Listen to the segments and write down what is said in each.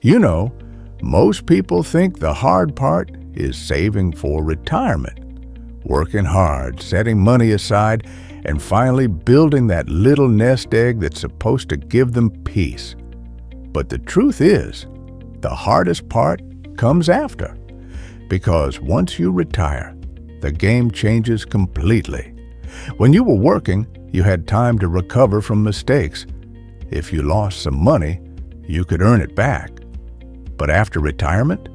You know, most people think the hard part is saving for retirement, working hard, setting money aside, and finally building that little nest egg that's supposed to give them peace. But the truth is, the hardest part comes after. Because once you retire, the game changes completely. When you were working, you had time to recover from mistakes. If you lost some money, you could earn it back. But after retirement,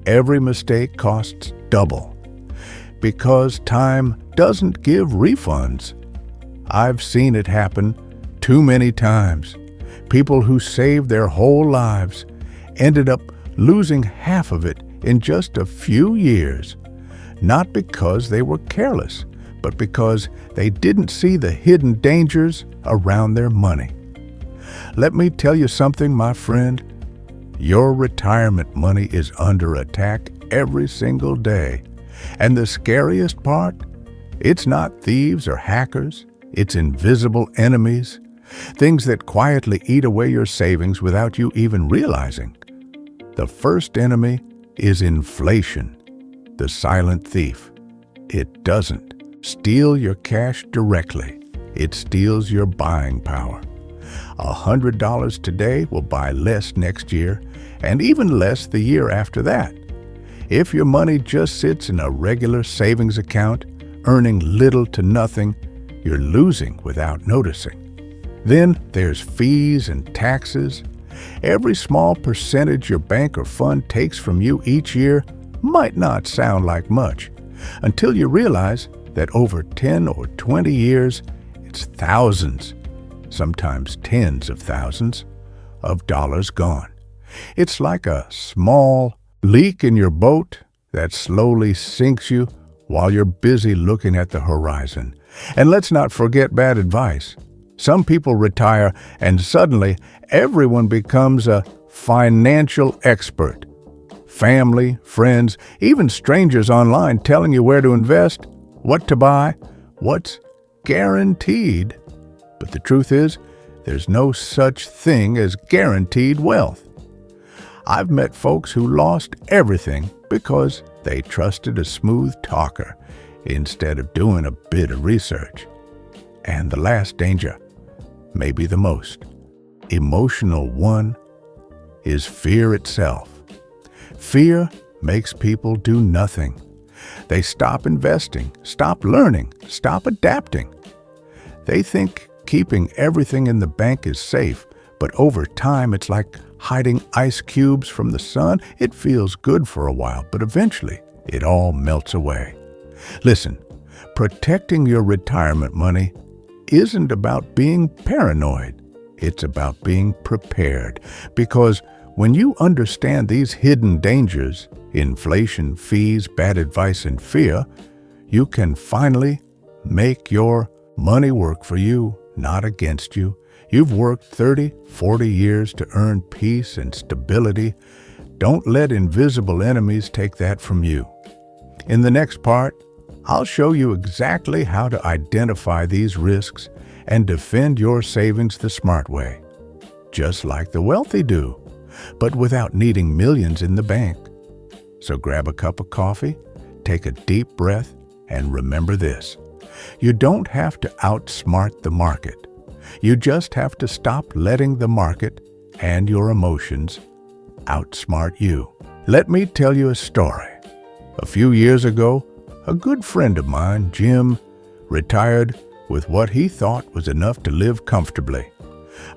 every mistake costs double. Because time doesn't give refunds. I've seen it happen too many times. People who saved their whole lives ended up losing half of it in just a few years. Not because they were careless, but because they didn't see the hidden dangers around their money. Let me tell you something, my friend. Your retirement money is under attack every single day. And the scariest part? It's not thieves or hackers. It's invisible enemies. Things that quietly eat away your savings without you even realizing. The first enemy is inflation, the silent thief. It doesn't steal your cash directly. It steals your buying power. $100 today will buy less next year, and even less the year after that. If your money just sits in a regular savings account, earning little to nothing, you're losing without noticing. Then there's fees and taxes. Every small percentage your bank or fund takes from you each year might not sound like much, until you realize that over 10 or 20 years, it's thousands, sometimes tens of thousands, of dollars gone. It's like a small leak in your boat that slowly sinks you while you're busy looking at the horizon. And let's not forget bad advice. Some people retire and suddenly everyone becomes a financial expert. Family, friends, even strangers online telling you where to invest, what to buy, what's guaranteed. But the truth is, there's no such thing as guaranteed wealth. I've met folks who lost everything because they trusted a smooth talker instead of doing a bit of research. And the last danger, maybe the most emotional one, is fear itself. Fear makes people do nothing. They stop investing, stop learning, stop adapting. They think keeping everything in the bank is safe, but over time it's like hiding ice cubes from the sun. It feels good for a while, but eventually it all melts away. Listen, protecting your retirement money isn't about being paranoid. It's about being prepared. Because when you understand these hidden dangers, inflation, fees, bad advice, and fear, you can finally make your money work for you, not against you. You've worked 30, 40 years to earn peace and stability. Don't let invisible enemies take that from you. In the next part, I'll show you exactly how to identify these risks and defend your savings the smart way, just like the wealthy do, but without needing millions in the bank. So grab a cup of coffee, take a deep breath, and remember this. You don't have to outsmart the market. You just have to stop letting the market and your emotions outsmart you. Let me tell you a story. A few years ago, a good friend of mine, Jim, retired with what he thought was enough to live comfortably,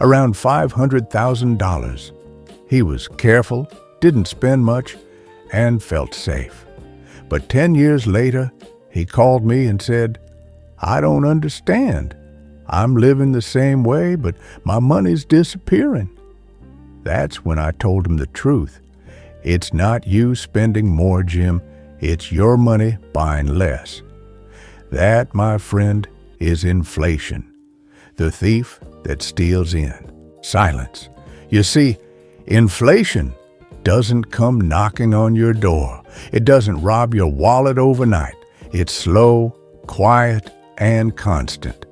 around $500,000. He was careful, didn't spend much, and felt safe. But 10 years later, he called me and said, "I don't understand. I'm living the same way, but my money's disappearing." That's when I told him the truth. It's not you spending more, Jim. It's your money buying less. That, my friend, is inflation, the thief that steals in silence. You see, inflation doesn't come knocking on your door. It doesn't rob your wallet overnight. It's slow, quiet, and constant.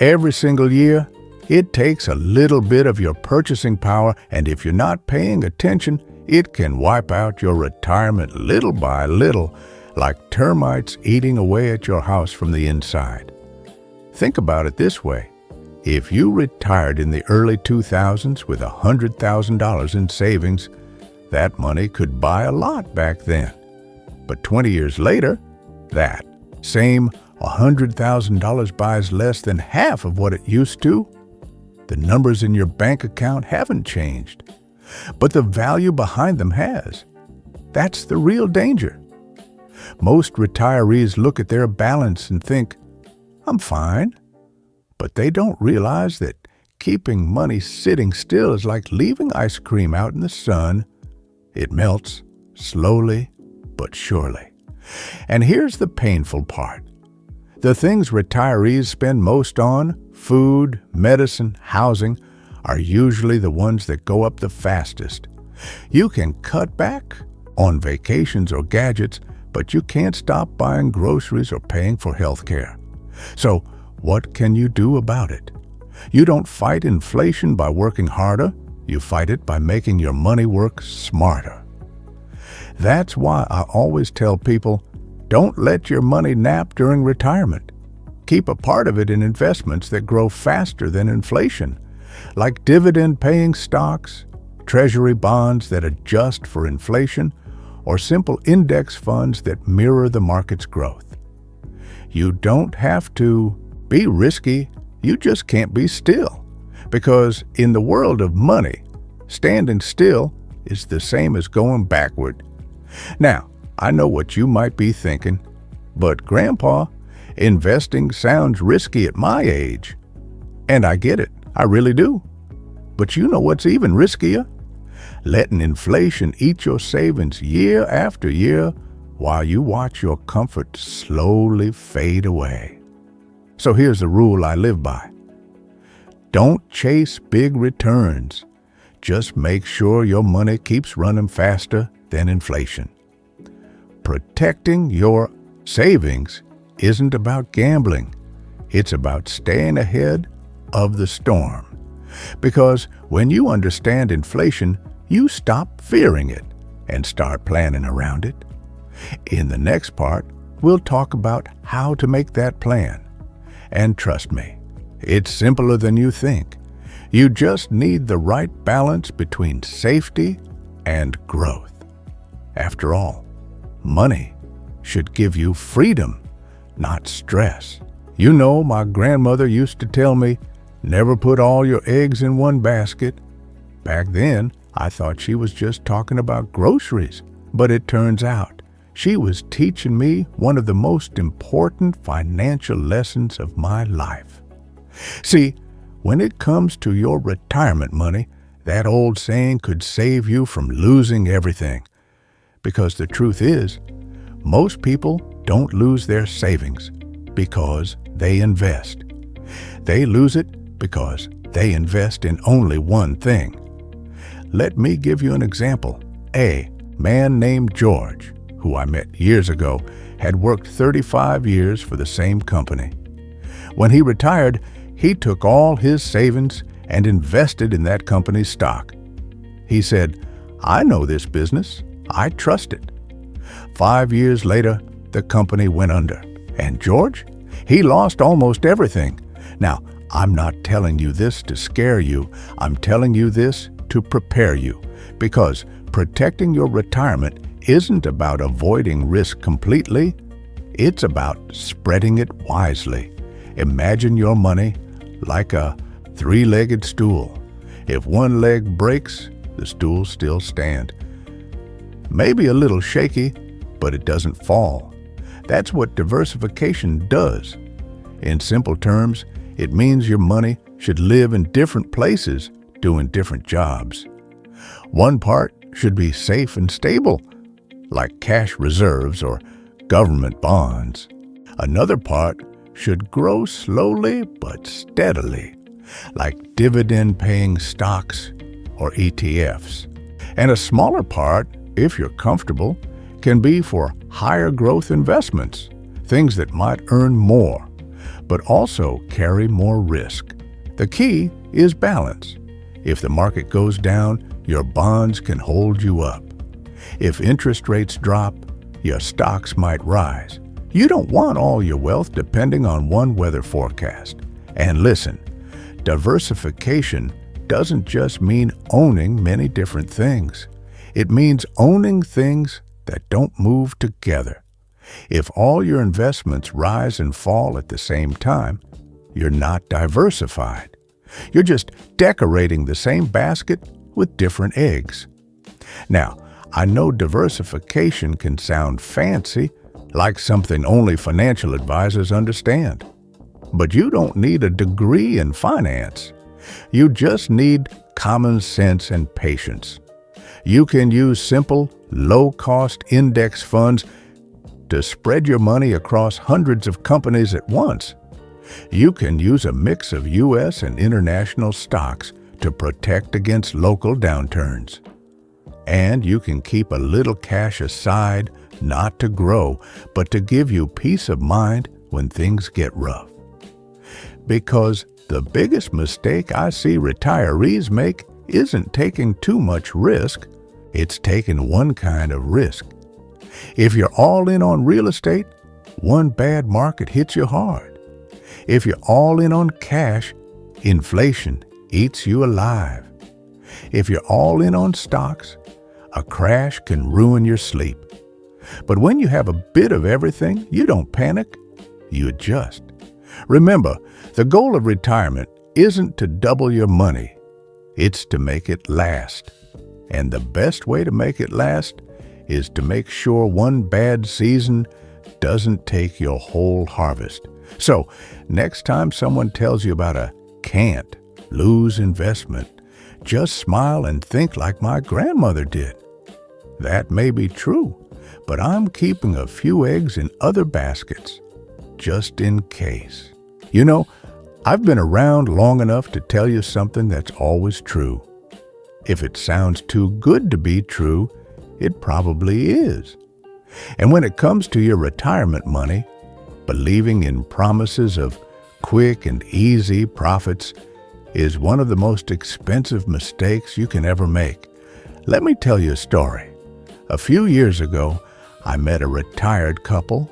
Every single year, It takes a little bit of your purchasing power, and if you're not paying attention, it can wipe out your retirement little by little, like termites eating away at your house from the inside. Think about it this way. If you retired in the early 2000s with $100,000 in savings, that money could buy a lot back then. But 20 years later, that same $100,000 buys less than half of what it used to. The numbers in your bank account haven't changed, but the value behind them has. That's the real danger. Most retirees look at their balance and think, I'm fine. But they don't realize that keeping money sitting still is like leaving ice cream out in the sun. It melts slowly but surely. And here's the painful part. The things retirees spend most on, food, medicine, housing, are usually the ones that go up the fastest. You can cut back on vacations or gadgets, but you can't stop buying groceries or paying for health care. So, what can you do about it? You don't fight inflation by working harder. You fight it by making your money work smarter. That's why I always tell people, don't let your money nap during retirement. Keep a part of it in investments that grow faster than inflation, like dividend-paying stocks, treasury bonds that adjust for inflation, or simple index funds that mirror the market's growth. You don't have to be risky, you just can't be still. Because in the world of money, standing still is the same as going backward. Now, I know what you might be thinking, but Grandpa, investing sounds risky at my age. And I get it, I really do. But you know what's even riskier? Letting inflation eat your savings year after year while you watch your comfort slowly fade away. So here's the rule I live by. Don't chase big returns. Just make sure your money keeps running faster than inflation. Protecting your savings isn't about gambling. It's about staying ahead of the storm. Because when you understand inflation, you stop fearing it and start planning around it. In the next part, we'll talk about how to make that plan. And trust me, it's simpler than you think. You just need the right balance between safety and growth. After all, money should give you freedom, not stress. You know, my grandmother used to tell me, never put all your eggs in one basket. Back then, I thought she was just talking about groceries, but it turns out she was teaching me one of the most important financial lessons of my life. See, when it comes to your retirement money, that old saying could save you from losing everything. Because the truth is, most people don't lose their savings because they invest. They lose it because they invest in only one thing. Let me give you an example. A man named George, who I met years ago, had worked 35 years for the same company. When he retired, he took all his savings and invested in that company's stock. He said, I know this business. I trust it. 5 years later, the company went under. And George? He lost almost everything. Now, I'm not telling you this to scare you. I'm telling you this to prepare you. Because protecting your retirement isn't about avoiding risk completely. It's about spreading it wisely. Imagine your money like a three-legged stool. If one leg breaks, the stool still stands. Maybe a little shaky, but it doesn't fall. That's what diversification does. In simple terms, it means your money should live in different places doing different jobs. One part should be safe and stable, like cash reserves or government bonds. Another part should grow slowly but steadily, like dividend-paying stocks or ETFs. And a smaller part, if you're comfortable, can be for higher growth investments, things that might earn more, but also carry more risk. The key is balance. If the market goes down, your bonds can hold you up. If interest rates drop, your stocks might rise. You don't want all your wealth depending on one weather forecast. And listen, diversification doesn't just mean owning many different things. It means owning things that don't move together. If all your investments rise and fall at the same time, you're not diversified. You're just decorating the same basket with different eggs. Now, I know diversification can sound fancy, like something only financial advisors understand. But you don't need a degree in finance. You just need common sense and patience. You can use simple, low-cost index funds to spread your money across hundreds of companies at once. You can use a mix of U.S. and international stocks to protect against local downturns. And you can keep a little cash aside, not to grow, but to give you peace of mind when things get rough. Because the biggest mistake I see retirees make isn't taking too much risk, it's taking one kind of risk. If you're all in on real estate, one bad market hits you hard. If you're all in on cash, inflation eats you alive. If you're all in on stocks, a crash can ruin your sleep. But when you have a bit of everything, you don't panic, you adjust. Remember, the goal of retirement isn't to double your money, it's to make it last. And the best way to make it last is to make sure one bad season doesn't take your whole harvest. So, next time someone tells you about a can't lose investment, just smile and think like my grandmother did. That may be true, but I'm keeping a few eggs in other baskets, just in case. You know, I've been around long enough to tell you something that's always true. If it sounds too good to be true, it probably is. And when it comes to your retirement money, believing in promises of quick and easy profits is one of the most expensive mistakes you can ever make. Let me tell you a story. A few years ago, I met a retired couple,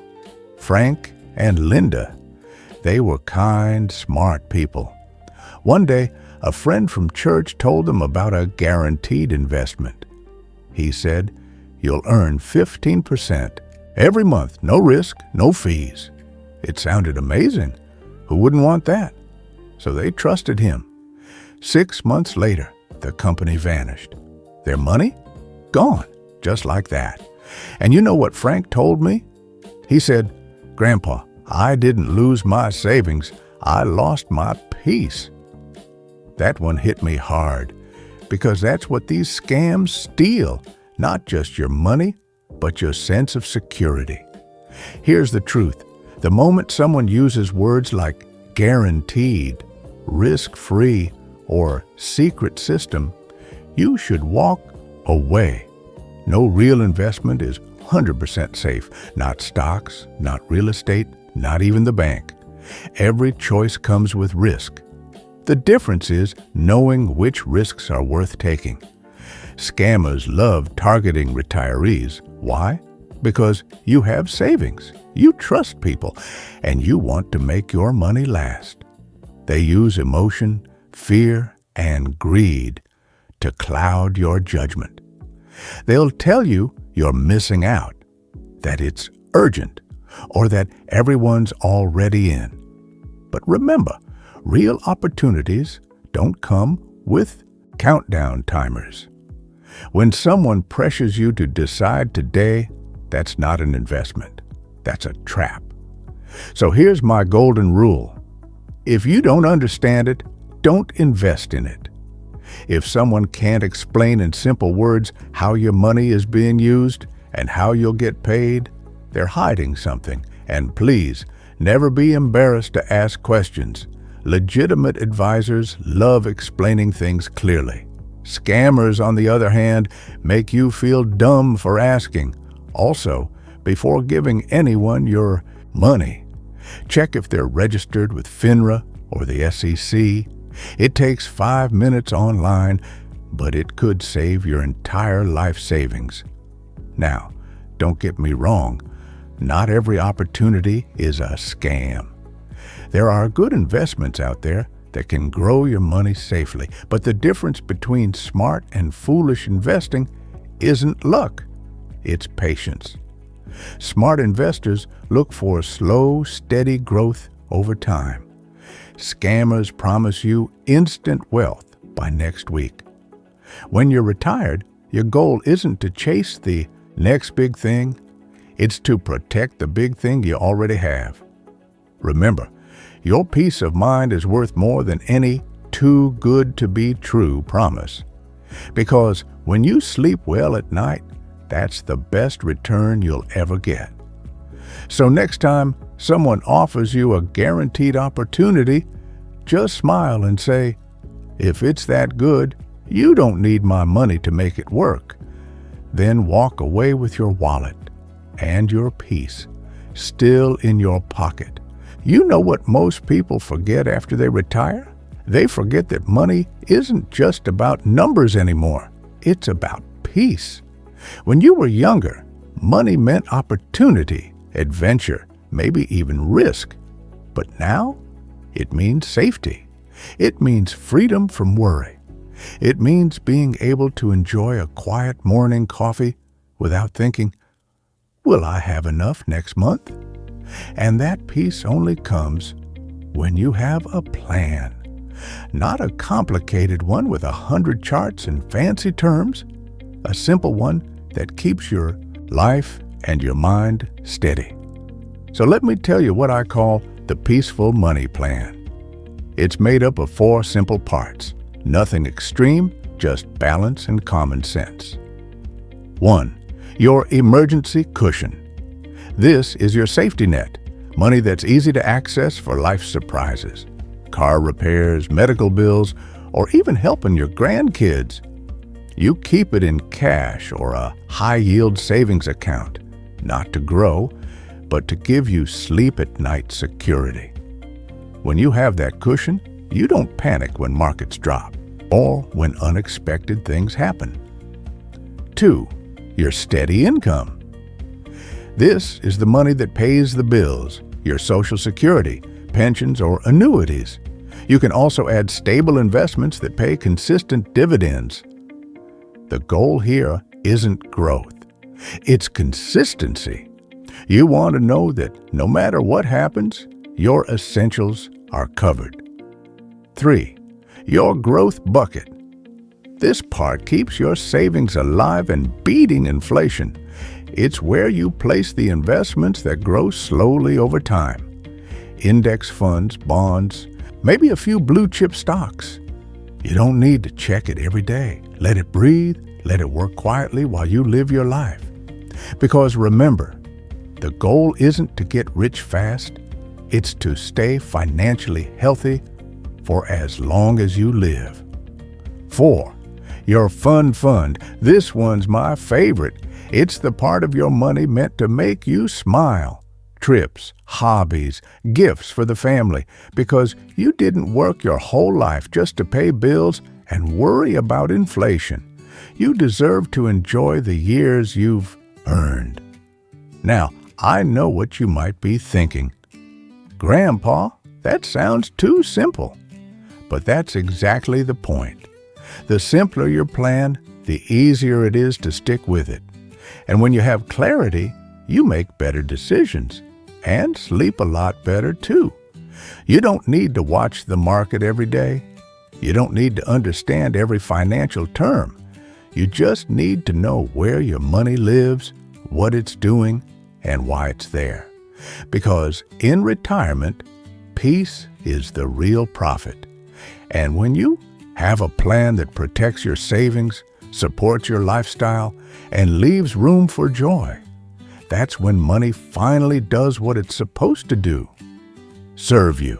Frank and Linda. They were kind, smart people. One day, a friend from church told them about a guaranteed investment. He said, "You'll earn 15% every month, no risk, no fees." It sounded amazing. Who wouldn't want that? So they trusted him. 6 months later, the company vanished. Their money? Gone, just like that. And you know what Frank told me? He said, "Grandpa, I didn't lose my savings. I lost my peace." That one hit me hard, because that's what these scams steal, not just your money, but your sense of security. Here's the truth. The moment someone uses words like guaranteed, risk-free, or secret system, you should walk away. No real investment is 100% safe. Not stocks, not real estate, not even the bank. Every choice comes with risk. The difference is knowing which risks are worth taking. Scammers love targeting retirees. Why? Because you have savings, you trust people, and you want to make your money last. They use emotion, fear, and greed to cloud your judgment. They'll tell you you're missing out, that it's urgent, or that everyone's already in. But remember, real opportunities don't come with countdown timers. When someone pressures you to decide today, that's not an investment. That's a trap. So here's my golden rule. If you don't understand it, don't invest in it. If someone can't explain in simple words how your money is being used and how you'll get paid, they're hiding something. And please, never be embarrassed to ask questions. Legitimate advisors love explaining things clearly. Scammers, on the other hand, make you feel dumb for asking. Also, before giving anyone your money, check if they're registered with FINRA or the SEC. It takes 5 minutes online, but it could save your entire life savings. Now, don't get me wrong, not every opportunity is a scam. There are good investments out there that can grow your money safely, but the difference between smart and foolish investing isn't luck, it's patience. Smart investors look for slow, steady growth over time. Scammers promise you instant wealth by next week. When you're retired, your goal isn't to chase the next big thing, it's to protect the big thing you already have. Remember, your peace of mind is worth more than any too good to be true promise. Because when you sleep well at night, that's the best return you'll ever get. So next time someone offers you a guaranteed opportunity, just smile and say, "If it's that good, you don't need my money to make it work." Then walk away with your wallet and your peace still in your pocket. You know what most people forget after they retire? They forget that money isn't just about numbers anymore. It's about peace. When you were younger, money meant opportunity, adventure, maybe even risk. But now, it means safety. It means freedom from worry. It means being able to enjoy a quiet morning coffee without thinking, "Will I have enough next month?" And that peace only comes when you have a plan. Not a complicated one with 100 charts and fancy terms, a simple one that keeps your life and your mind steady. So let me tell you what I call the Peaceful Money Plan. It's made up of 4 simple parts. Nothing extreme, just balance and common sense. 1. Your emergency cushion. This is your safety net, money that's easy to access for life surprises, car repairs, medical bills, or even helping your grandkids. You keep it in cash or a high-yield savings account, not to grow, but to give you sleep-at-night security. When you have that cushion, you don't panic when markets drop or when unexpected things happen. 2. Your steady income. This is the money that pays the bills, your Social Security, pensions, or annuities. You can also add stable investments that pay consistent dividends. The goal here isn't growth, it's consistency. You want to know that no matter what happens, your essentials are covered. 3. Your growth bucket. This part keeps your savings alive and beating inflation. It's where you place the investments that grow slowly over time. Index funds, bonds, maybe a few blue chip stocks. You don't need to check it every day. Let it breathe, let it work quietly while you live your life. Because remember, the goal isn't to get rich fast, it's to stay financially healthy for as long as you live. 4. Your fun fund. This one's my favorite. It's the part of your money meant to make you smile. Trips, hobbies, gifts for the family, because you didn't work your whole life just to pay bills and worry about inflation. You deserve to enjoy the years you've earned. Now, I know what you might be thinking. "Grandpa, that sounds too simple." But that's exactly the point. The simpler your plan, the easier it is to stick with it. And when you have clarity, you make better decisions and sleep a lot better too. You don't need to watch the market every day. You don't need to understand every financial term. You just need to know where your money lives, what it's doing, and why it's there. Because in retirement, peace is the real profit. And when you have a plan that protects your savings, supports your lifestyle, and leaves room for joy, that's when money finally does what it's supposed to do: serve you.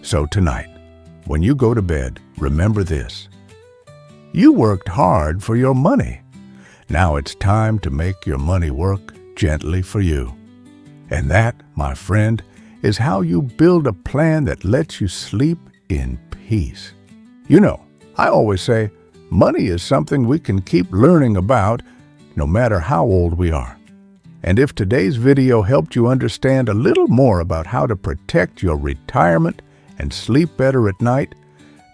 So tonight, when you go to bed, remember this: you worked hard for your money. Now it's time to make your money work gently for you. And that, my friend, is how you build a plan that lets you sleep in peace. peace. You know, I always say, money is something we can keep learning about no matter how old we are. And if today's video helped you understand a little more about how to protect your retirement and sleep better at night,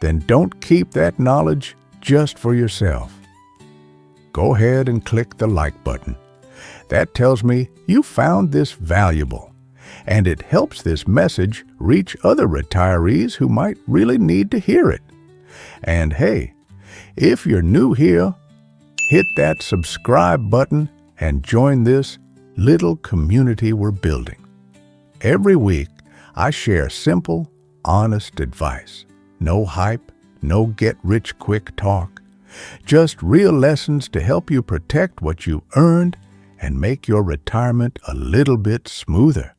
then don't keep that knowledge just for yourself. Go ahead and click the like button. That tells me you found this valuable, and it helps this message reach other retirees who might really need to hear it. And hey, if you're new here, hit that subscribe button and join this little community we're building. Every week, I share simple, honest advice. No hype, no get-rich-quick talk. Just real lessons to help you protect what you earned and make your retirement a little bit smoother.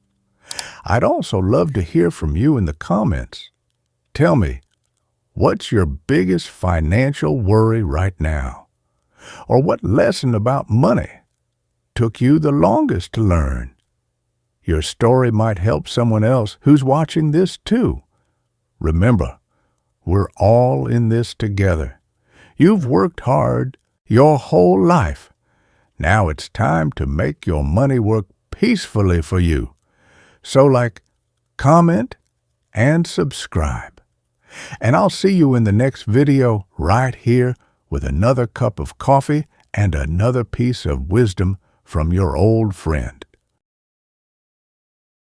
I'd also love to hear from you in the comments. Tell me, what's your biggest financial worry right now? Or what lesson about money took you the longest to learn? Your story might help someone else who's watching this too. Remember, we're all in this together. You've worked hard your whole life. Now it's time to make your money work peacefully for you. So comment, and subscribe. And I'll see you in the next video right here with another cup of coffee and another piece of wisdom from your old friend.